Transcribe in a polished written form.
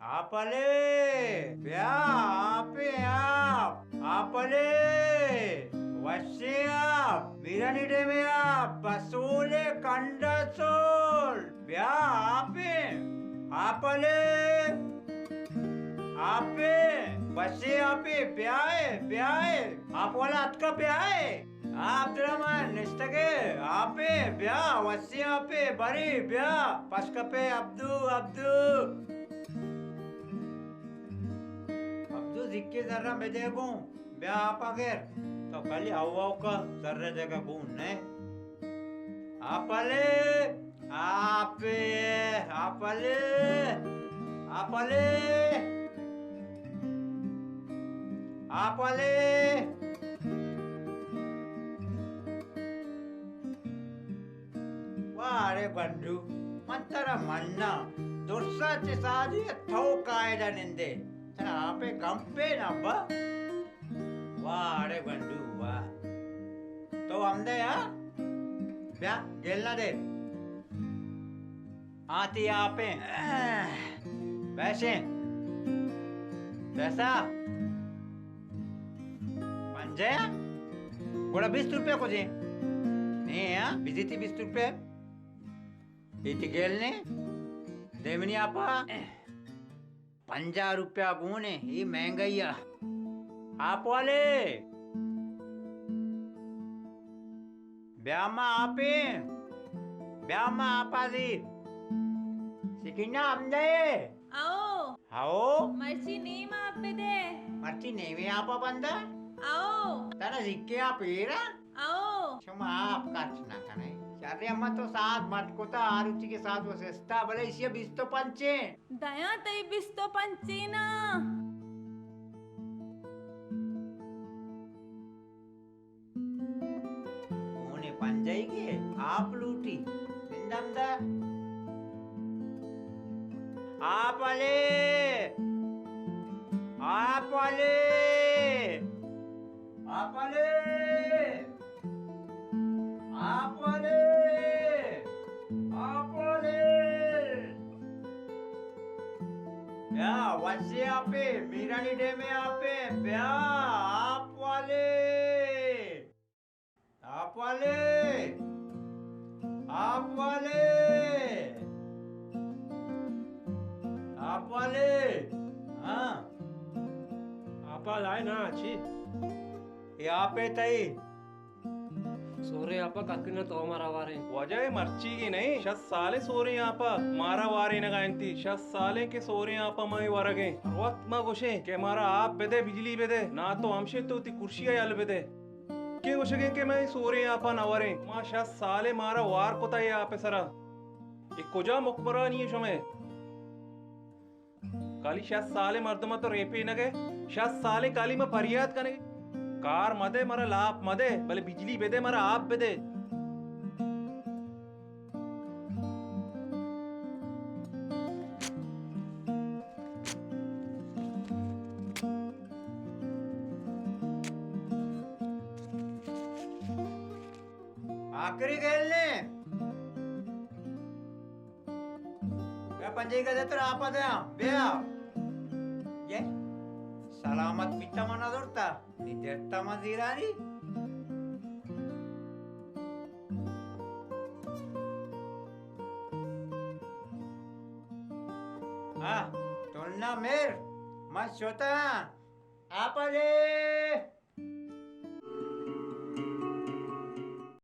Apale! Bea, ape, apale! Wasiap, miranide mea, pasule kandasol. Bea, ape, apale! Ape, वैसे आपे ब्याहे आप वाला अतका ब्याहे Abdurrahman nistake ape bya wasi ape bari bya paskape Abdu zikke zarra मैं देखूं bya आप अगर तो खाली हवा का zarra जगह कौन ने आपले आपले आपले वारे बंधु मंतरा मन्ना दुर्सा चिसाजी थो कायदा निंदे तरा आपे गंपे नब्बा वारे बंधु वाह तो हमदे या ब्या गेलना दे आती आपे पैसा पंजे गोड़ा 20 रुपया को जी नहीं यार बिजी थी 20 रुपये इतनी गेल ने देवनी आपा 50 रुपया गुने ये महंगाई आप वाले ब्यामा आपा दी सिकिना हमदे आओ मर्ची नहीं माँ पे दे मर्ची नहीं में आपा बंदा आओ तारा जिक्के आप एरा आओ क्षमा आप काटना कने चारे अम्मा तो साथ मत कोता आरुचि के साथ वो सस्ता भले इसी 20 तो पंचे दया तई 20 तो पंचे ना उन्हें पंजाई के आप लूटी निंदम दा आप वाले ब्या वैसे आपे मीरानी डे में आपे ब्या आप वाले हाँ आपा लाए ना अच्छी यहाँ पे तई सोरे आपा कक्किना तो मारा वारे वजह मर्ची की नहीं 6 साले सोरे आपा मारा वारे न गायंती 6 साले के सोरे आपा मई वरगे वक्त मा गोशे के मारा आप बेदे बिजली बेदे ना तो हमशे तो ती कुर्सिया यल बेदे के गोशे के मैं सोरे आपा नवरे मा 6 साले मारा वार कोता ये आपे सरा एक कोजा मुकबरा नहीं है शमे काली 6 साले मर्दमा तो रेपे न गए 6 साले काली में फरियाद कने कार मदे मरा लाप मदे भले बिजली बेदे मरा आप बेदे आखिरी खेलने क्या पंजे का देते आप आते हैं बेया ये सलामत पिता मना दोरता निदेता मजीरानी हाँ तुलना मेर मत सोता आप आले